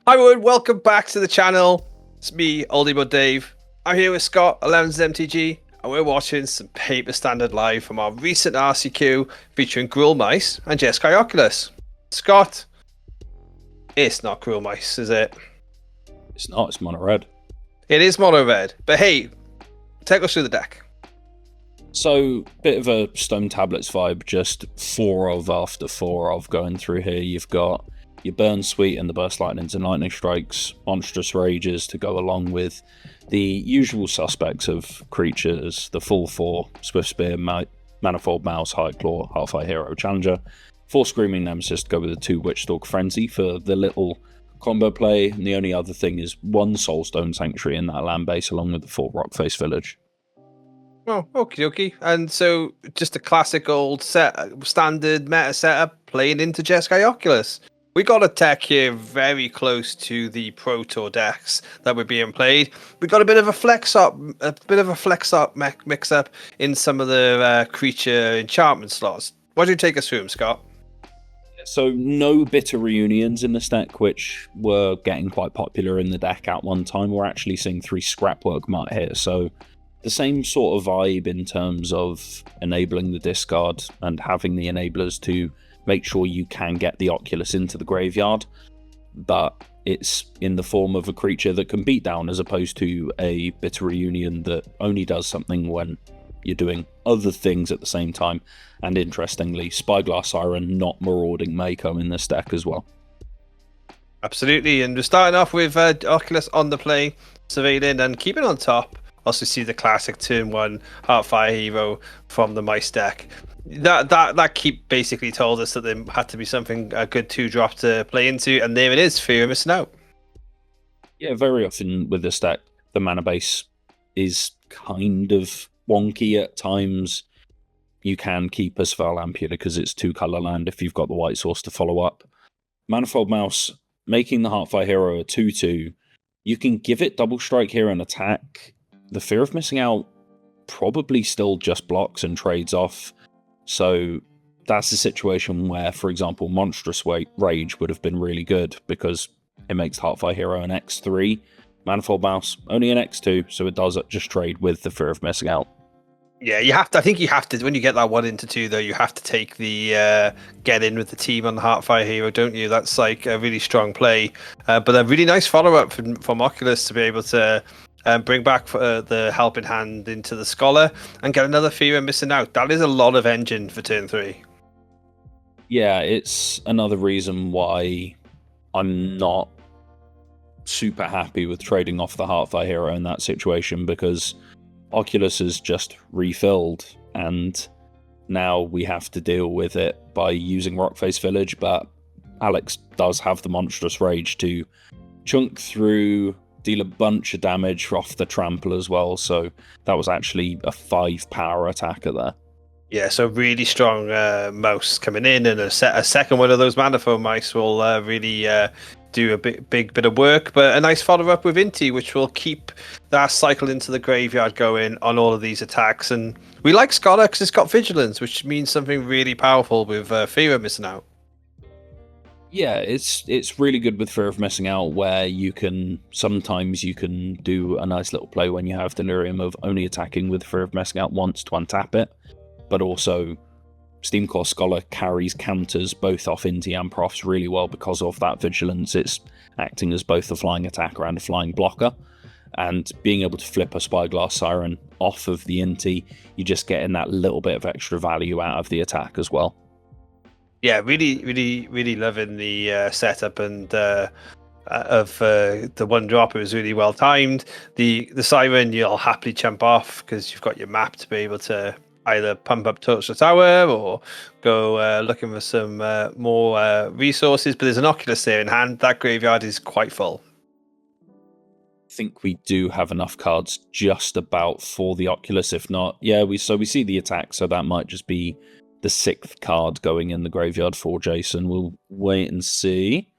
Hi everyone, welcome back to the channel. It's me, Oldie But Dave. I'm here with Scott, 11's MTG, and we're watching some Paper Standard live from our recent RCQ featuring Gruel Mice and Jeskai Oculus. Scott, it's not Gruel Mice, is it? It's not, it's mono red. It is mono red, but hey, take us through the deck. So, bit of a Stone Tablets vibe, just 4 of after 4 of going through here. You've got your Burn Sweet and the Burst Lightnings and Lightning Strikes, Monstrous Rages to go along with the usual suspects of creatures, the full 4, Swift Spear, Manifold Mouse, High Claw, Half-Eye Hero, Challenger, 4 Screaming Nemesis to go with the 2 Witchstalk Frenzy for the little combo play, and the only other thing is 1 Soulstone Sanctuary in that land base along with the 4 Rockface Village. Oh, okie dokie. And so, just a classic old standard meta setup playing into Jeskai Oculus. We got a deck here very close to the Pro Tour decks that were being played. We got a bit of a flex up mix up in some of the creature enchantment slots. Why don't you take us through them, Scott? So no Bitter Reunions in this deck, which were getting quite popular in the deck at one time. We're actually seeing 3 Scrapwork Mutt here, so the same sort of vibe in terms of enabling the discard and having the enablers to make sure you can get the Oculus into the graveyard, but it's in the form of a creature that can beat down as opposed to a Bitter Reunion that only does something when you're doing other things at the same time. And interestingly, Spyglass Siren not marauding Mako in this deck as well. Absolutely, and we're starting off with Oculus on the play, surveilling and keeping on top. Also see the classic turn 1 Heartfire Hero from the Mice deck. That keep basically told us that there had to be something a good 2-drop to play into, and there it is, Fear of Missing Out. Yeah, very often with this deck, the mana base is kind of wonky at times. You can keep a Sval Ampula because it's 2-color land if you've got the white source to follow up. Manifold Mouse, making the Heartfire Hero a 2-2. You can give it double strike here and attack. The Fear of Missing Out probably still just blocks and trades off. So that's a situation where, for example, Monstrous Rage would have been really good because it makes Heartfire Hero an X3. Manifold Mouse, only an X2, so it does just trade with the Fear of Missing Out. Yeah, you have to. I think you have to, when you get that 1 into 2, though, you have to take the get in with the team on the Heartfire Hero, don't you? That's like a really strong play. But a really nice follow-up from Oculus to be able to bring back the Helping Hand into the Scholar and get another Fear of Missing Out. That is a lot of engine for turn 3. Yeah, it's another reason why I'm not super happy with trading off the Heartfire Hero in that situation, because Oculus is just refilled and now we have to deal with it by using Rockface Village, but Alex does have the Monstrous Rage to chunk through, deal a bunch of damage off the trample as well, so that was actually a 5 power attacker there. Yeah, so really strong mouse coming in, and a second one of those Manifold Mice will really do a big bit of work. But a nice follow-up with Inti, which will keep that cycle into the graveyard going on all of these attacks. And we like Scholar because it's got Vigilance, which means something really powerful with Fear of Missing Out. Yeah, it's really good with Fear of Missing Out, where sometimes you can do a nice little play when you have Delirium of only attacking with Fear of Missing Out once to untap it, but also Steamcore Scholar carries counters both off Inti and Profs really well because of that Vigilance. It's acting as both a flying attacker and a flying blocker, and being able to flip a Spyglass Siren off of the Inti, you're just getting that little bit of extra value out of the attack as well. Yeah, really loving the setup and of the 1-drop. It was really well timed. The Siren, you'll happily jump off because you've got your map to be able to either pump up Torch the Tower or go looking for some more resources. But there's an Oculus there in hand. That graveyard is quite full. I think we do have enough cards just about for the Oculus. If not, yeah, we see the attack, so that might just be the 6th card going in the graveyard for Jason. We'll wait and see.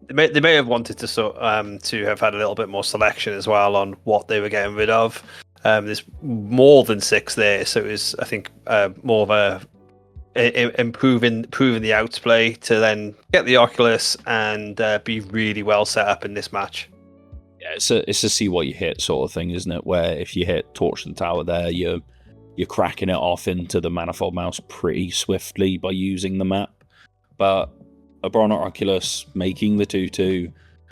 They may have wanted to to have had a little bit more selection as well on what they were getting rid of. There's more than 6 there, so it was, I think, more of a improving the outplay to then get the Oculus and be really well set up in this match. Yeah, it's a see what you hit sort of thing, isn't it? Where if you hit Torch and Tower there, you're cracking it off into the Manifold Mouse pretty swiftly by using the map. But a Bronner Oculus making the 2-2,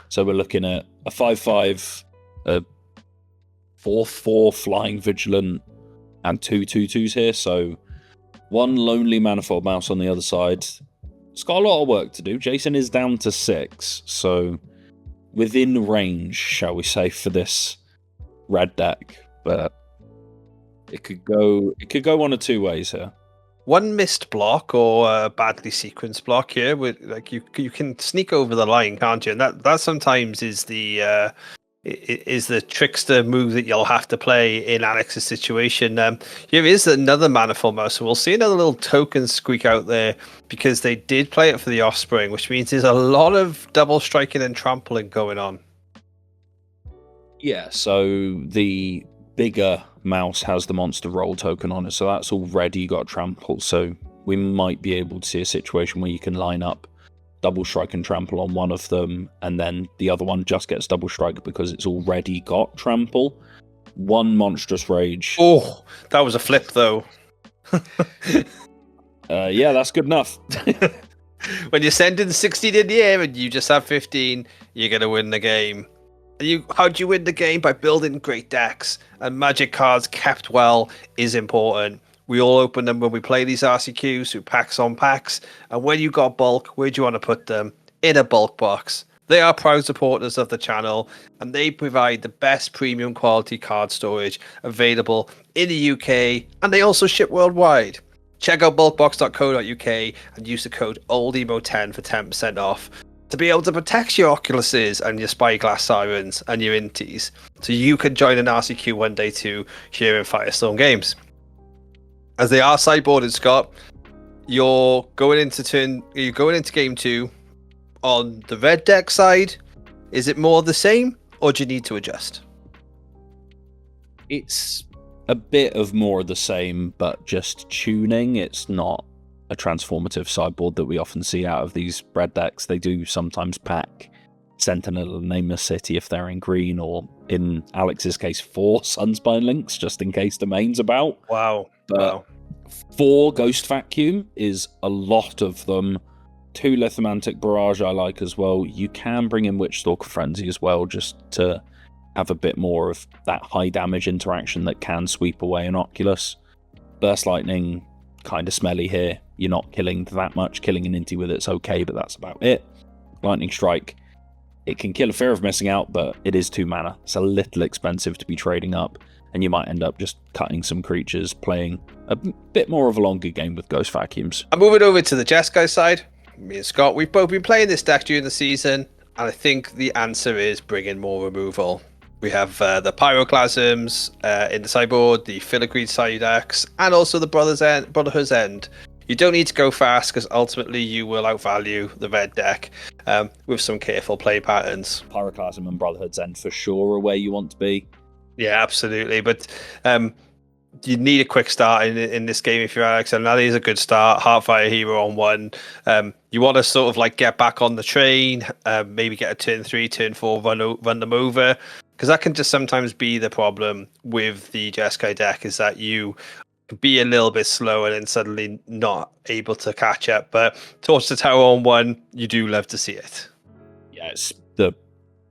so we're looking at a 5-5, a 4-4 Flying Vigilant, and 2 2-2s here. So one lonely Manifold Mouse on the other side. It's got a lot of work to do. Jason is down to 6, so within range, shall we say, for this red deck. But it could go one of two ways here. One missed block or a badly sequenced block here, with like you can sneak over the line, can't you? And that sometimes is the trickster move that you'll have to play in Alex's situation. Here is another Manifold Mouse, so we'll see another little token squeak out there because they did play it for the Offspring, which means there's a lot of double striking and trampling going on. Yeah, so the bigger mouse has the monster roll token on it, so that's already got trample. So we might be able to see a situation where you can line up double strike and trample on one of them, and then the other one just gets double strike because it's already got trample. One monstrous rage. Oh, that was a flip though. Yeah, that's good enough. When you're sending 16 in the air and you just have 15, you're gonna win the game. How do you win the game? By building great decks, and magic cards kept well is important. We all open them when we play these RCQs through packs on packs, and when you got bulk, where do you want to put them? In a bulk box. They are proud supporters of the channel, and they provide the best premium quality card storage available in the UK, and they also ship worldwide. Check out bulkbox.co.uk and use the code OldEmo10 for 10% off to be able to protect your Oculuses and your Spyglass Sirens and your Inties, so you can join an RCQ one day too here in Firestorm Games. As they are sideboarded, Scott, you're going into game 2 on the red deck side. Is it more the same, or do you need to adjust? It's a bit of more of the same, but just tuning. It's not a transformative sideboard that we often see out of these red decks. They do sometimes pack Sentinel and Nameless City if they're in green, or in Alex's case, 4 Sunspine Links, just in case the main's about. Wow. But 4 Ghost Vacuum is a lot of them. 2 Lithomantic Barrage I like as well. You can bring in Witchstalker Frenzy as well, just to have a bit more of that high damage interaction that can sweep away an Oculus. Burst Lightning, kind of smelly here. You're not killing that much. Killing an Inti with it's okay, but that's about it. Lightning Strike, it can kill a fear of missing out, but it is 2 mana. It's a little expensive to be trading up, and you might end up just cutting some creatures, playing a bit more of a longer game with Ghost Vacuums. I'm moving over to the Jeskai side. Me and Scott, we've both been playing this deck during the season, and I think the answer is bringing more removal. We have the Pyroclasms in the sideboard, the Filigreed side decks, and also the Brotherhood's End. You don't need to go fast because ultimately you will outvalue the red deck with some careful play patterns. Pyroclasm and Brotherhood's End for sure are where you want to be. Yeah, absolutely. But you need a quick start in this game if you're Alex, and that is a good start. Heartfire Hero on 1. You want to sort of like get back on the train, maybe get a turn 3, turn 4, run them over, because that can just sometimes be the problem with the Jeskai deck, is that you be a little bit slow and then suddenly not able to catch up. But Torch the Tower on 1, you do love to see it. Yeah, it's the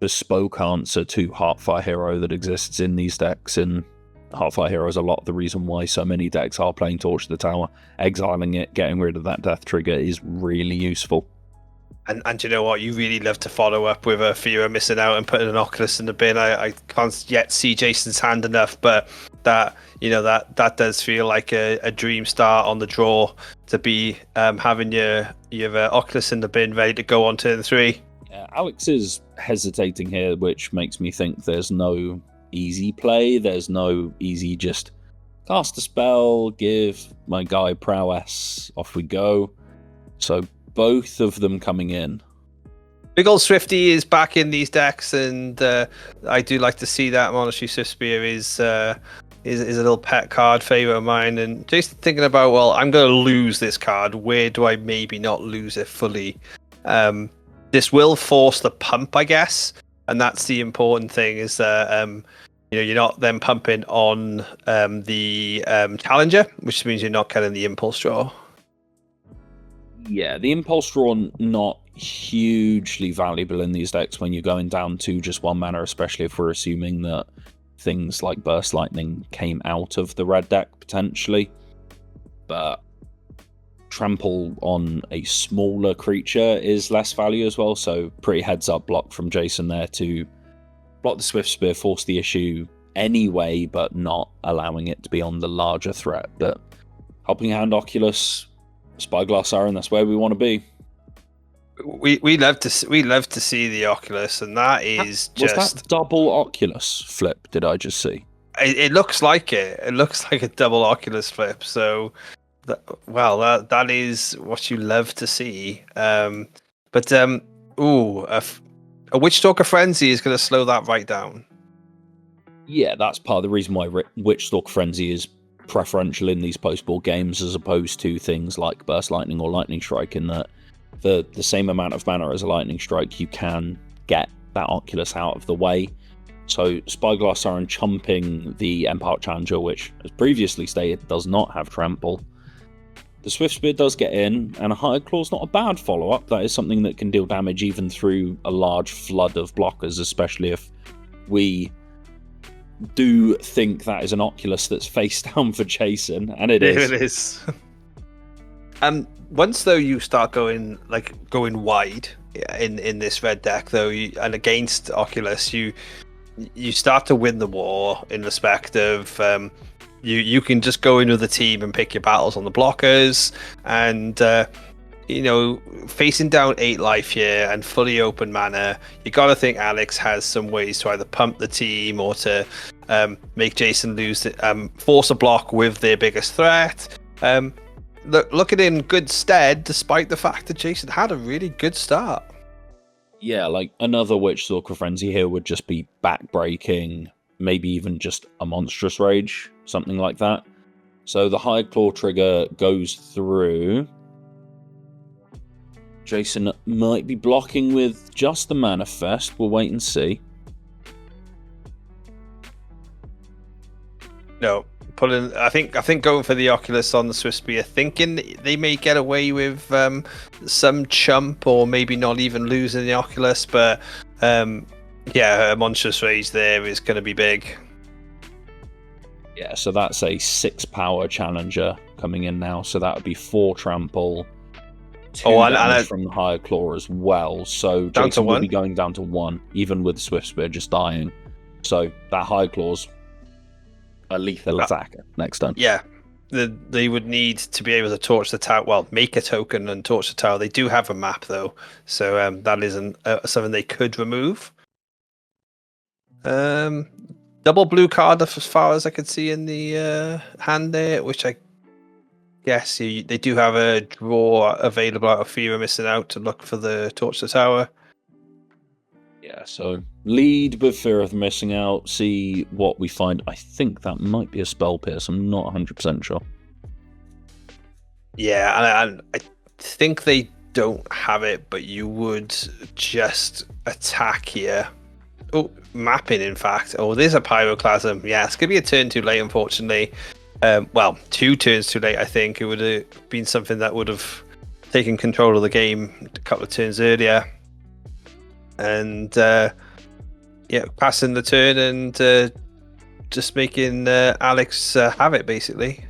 bespoke answer to Heartfire Hero that exists in these decks, and Heartfire Hero is a lot of the reason why so many decks are playing Torch the Tower. Exiling it, getting rid of that death trigger is really useful. And you know what? You really love to follow up with a fear of missing out and putting an Oculus in the bin. I can't yet see Jason's hand enough, but that does feel like a dream start on the draw to be having your Oculus in the bin ready to go on turn 3. Alex is hesitating here, which makes me think there's no easy play. There's no easy just cast a spell, give my guy prowess, off we go. So both of them coming in. Big old Swifty is back in these decks, and I do like to see that. Monastery Swift Spear is is a little pet card favorite of mine, and just thinking about, well, I'm going to lose this card. Where do I maybe not lose it fully? This will force the pump, I guess, and that's the important thing. Is that you're not then pumping on the challenger, which means you're not getting the impulse draw. Yeah, the impulse draw not hugely valuable in these decks when you're going down to just 1 mana, especially if we're assuming that things like Burst Lightning came out of the red deck potentially. But trample on a smaller creature is less value as well, so pretty heads up block from Jason there to block the Swift Spear, force the issue anyway, but not allowing it to be on the larger threat. But Helping Hand Oculus, Spyglass Siren, that's where we want to be. We love to see the Oculus, and that is was that double Oculus flip? Did I just see? It looks like it. It looks like a double Oculus flip. So, that is what you love to see. A Witchstalker Frenzy is going to slow that right down. Yeah, that's part of the reason why Witchstalker Frenzy is preferential in these post-board games as opposed to things like Burst Lightning or Lightning Strike, in that the same amount of mana as a Lightning Strike, you can get that Oculus out of the way. So Spyglass Siren chumping the Empire Challenger, which, as previously stated, does not have trample. The Swift Spear does get in, and a Hired Claw's not a bad follow-up. That is something that can deal damage even through a large flood of blockers, especially if we do think that is an Oculus that's face down for Jason, and it is. It is. Once though you start going wide in this red deck though, and against Oculus, you start to win the war in respect of you can just go in with the team and pick your battles on the blockers, and facing down 8 life here and fully open mana, you got to think Alex has some ways to either pump the team or to make Jason lose, force a block with their biggest threat. Looking in good stead, despite the fact that Jason had a really good start. Yeah, like another Witchstalker Frenzy here would just be backbreaking, maybe even just a Monstrous Rage, something like that. So the Hired Claw trigger goes through. Jason might be blocking with just the Manifest. We'll wait and see. No, I think going for the Oculus on the Swift Spear, thinking they may get away with some chump or maybe not even losing the Oculus, but a Monstrous Rage there is going to be big. Yeah, so that's a 6 power challenger coming in now, so that would be 4 trample. 2 damage from the Hired Claw as well, so Jason will be going down to 1, even with Swift Spear just dying. So that Hired Claw's a lethal attacker next turn. Yeah, they would need to be able to torch the tower. Well, make a token and torch the tower. They do have a map though, so that isn't something they could remove. Double blue card as far as I could see in the hand there, which I guess they do have a draw available out of Fear of Missing Out to look for the torch the tower. Yeah, so lead with Fear of Missing Out, see what we find. I think that might be a Spell Pierce, I'm not 100% sure. Yeah, and I think they don't have it, but you would just attack here. Oh, mapping, in fact. Oh, there's a Pyroclasm. Yeah, it's going to be a turn too late, unfortunately. 2 turns too late, I think. It would have been something that would have taken control of the game a couple of turns earlier. And passing the turn and just making Alex have it, basically.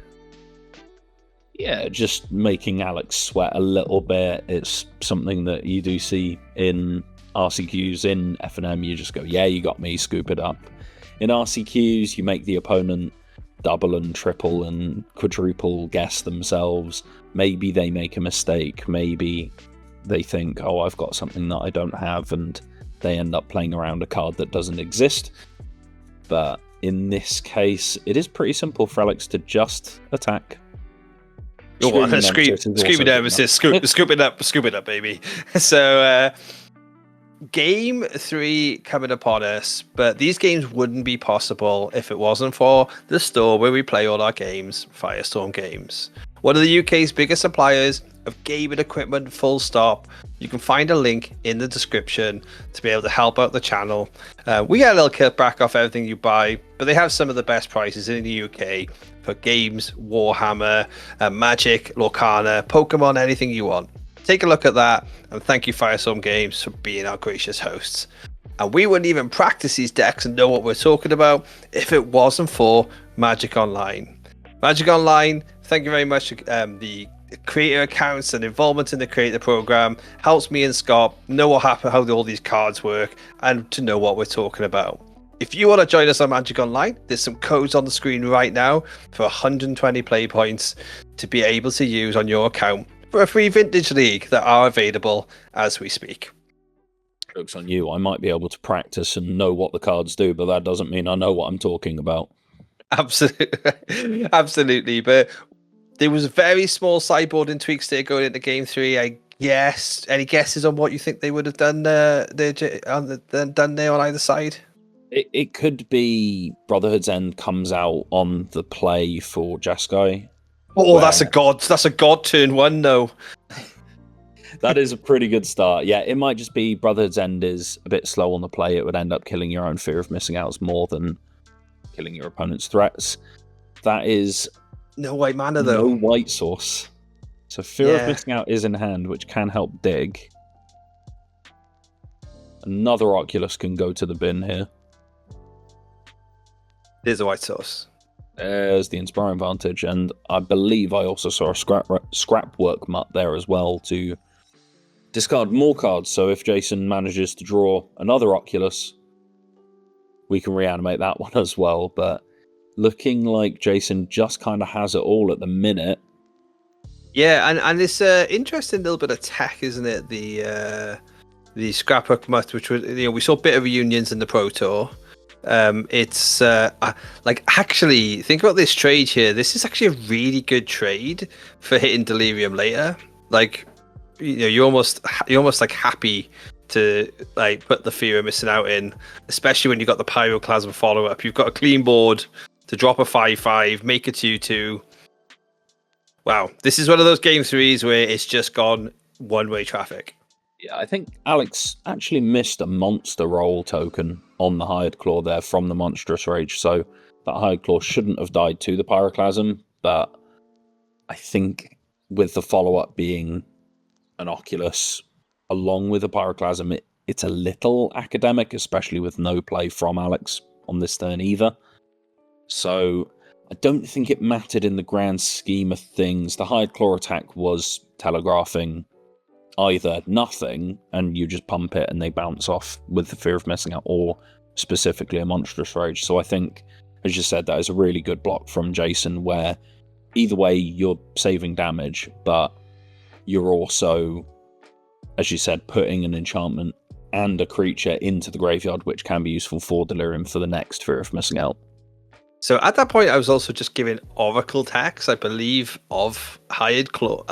Yeah, just making Alex sweat a little bit. It's something that you do see in RCQs. In FNM, you just go, yeah, you got me, scoop it up. In RCQs, you make the opponent double and triple and quadruple guess themselves. Maybe they make a mistake. Maybe they think, oh, I've got something that I don't have, and they end up playing around a card that doesn't exist. But in this case, it is pretty simple for Alex to just attack. Screaming Nemesis, scoop it up, baby. So Game 3 coming upon us, but these games wouldn't be possible if it wasn't for the store where we play all our games, Firestorm Games. One of the UK's biggest suppliers of gaming equipment, full stop. You can find a link in the description to be able to help out the channel. We get a little kickback off everything you buy, but they have some of the best prices in the UK for games, Warhammer, Magic, Lorcana, Pokemon, anything you want. Take a look at that, and thank you Firestorm Games for being our gracious hosts. And we wouldn't even practice these decks and know what we're talking about if it wasn't for Magic Online. Magic Online, thank you very much. The creator accounts and involvement in the creator program helps me and Scott know what happened, how all these cards work, and to know what we're talking about. If you want to join us on Magic Online, there's some codes on the screen right now for 120 play points to be able to use on your account for a free vintage league that are available as we speak. Joke's on you. I might be able to practice and know what the cards do, but that doesn't mean I know what I'm talking about. Absolutely. Absolutely. But there was very small sideboarding tweaks there going into game 3. I guess. Any guesses on what you think they would have done there on either side? It could be Brotherhood's End comes out on the play for Jeskai. Oh, that's a god turn 1 though. That is a pretty good start. Yeah, it might just be Brotherhood's End is a bit slow on the play. It would end up killing your own fear of missing outs more than killing your opponent's threats. That is no white mana though. No white source. So fear of missing out is in hand, which can help dig. Another Oculus can go to the bin here. There's a white source. There's the Inspiring Vantage, and I believe I also saw a scrap work mutt there as well to discard more cards. So if Jason manages to draw another Oculus, we can reanimate that one as well. But looking like Jason just kind of has it all at the minute. Yeah, and it's an interesting little bit of tech, isn't it? The scrapbook mutt, which was, we saw a bit of reunions in the Pro Tour. It's actually think about this trade here. This is actually a really good trade for hitting Delirium later. Like, you're almost like happy to like put the fear of missing out in, especially when you've got the Pyroclasm follow up. You've got a clean board to drop a 5/5, make a 2/2. Wow, this is one of those game 3s where it's just gone one-way traffic. Yeah, I think Alex actually missed a monster roll token on the Hired Claw there from the Monstrous Rage, so that Hired Claw shouldn't have died to the Pyroclasm, but I think with the follow-up being an Oculus along with the Pyroclasm, it's a little academic, especially with no play from Alex on this turn either. So I don't think it mattered in the grand scheme of things. The Hired Claw attack was telegraphing either nothing and you just pump it and they bounce off with the fear of missing out, or specifically a Monstrous Rage. So I think, as you said, that is a really good block from Jason where either way you're saving damage, but you're also, as you said, putting an enchantment and a creature into the graveyard, which can be useful for Delirium for the next fear of missing out. So at that point, I was also just giving Oracle tax, I believe, of Hired Claw.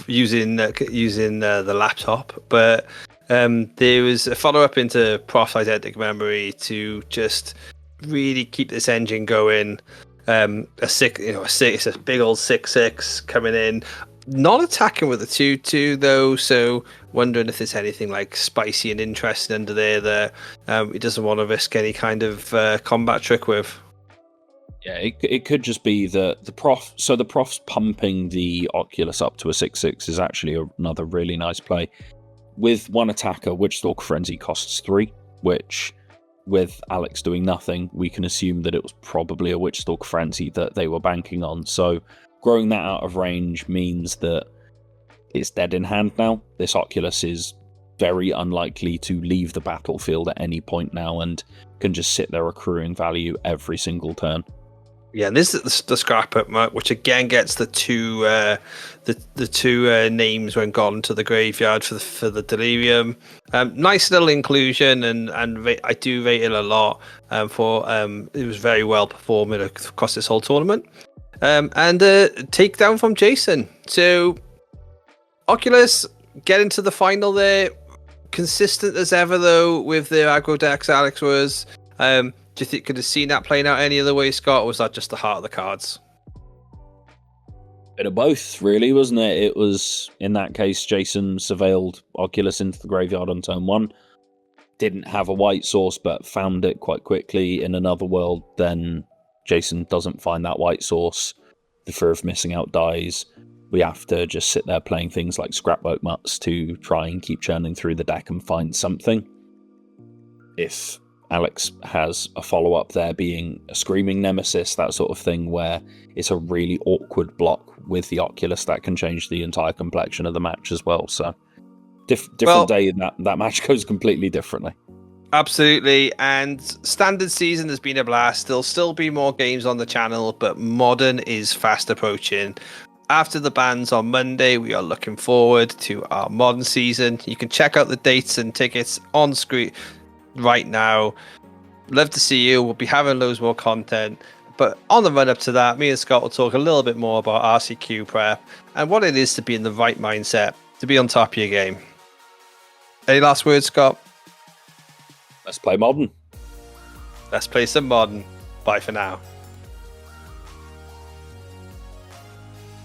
Using the laptop, but there was a follow-up into Prof's Eidetic Memory to just really keep this engine going. A big old 6/6 coming in, not attacking with a 2/2 though. So wondering if there's anything like spicy and interesting under there that he doesn't want to risk any kind of combat trick with. Yeah, it could just be that the Prof's pumping the Oculus up to a 6/6 is actually another really nice play. With one attacker, Witchstalk Frenzy costs 3, which, with Alex doing nothing, we can assume that it was probably a Witchstalk Frenzy that they were banking on. So growing that out of range means that it's dead in hand now. This Oculus is very unlikely to leave the battlefield at any point now and can just sit there accruing value every single turn. Yeah, and this is the scrapbook mutt, which again gets the two names when gone to the graveyard for the Delirium. Nice little inclusion, and I do rate it a lot. It was very well performing across this whole tournament. And a takedown from Jason. So Oculus, getting to the final there, consistent as ever though with the aggro decks Alex was. Do you think could have seen that playing out any other way, Scott, or was that just the heart of the cards? Bit of both, really, wasn't it? It was, in that case, Jason surveilled Oculus into the graveyard on turn 1. Didn't have a white source, but found it quite quickly. In another world, then Jason doesn't find that white source. The fear of missing out dies. We have to just sit there playing things like Scrapbook Mutts to try and keep churning through the deck and find something. If Alex has a follow-up there being a Screaming Nemesis, that sort of thing, where it's a really awkward block with the Oculus, that can change the entire complexion of the match as well. So different day, that match goes completely differently. Absolutely, and standard season has been a blast. There'll still be more games on the channel, but modern is fast approaching. After the bans on Monday, we are looking forward to our modern season. You can check out the dates and tickets on screen right now. Love to see you. We'll be having loads more content. But on the run up to that, me and Scott will talk a little bit more about RCQ prep and what it is to be in the right mindset, to be on top of your game. Any last words, Scott? Let's play modern. Let's play some modern. Bye for now.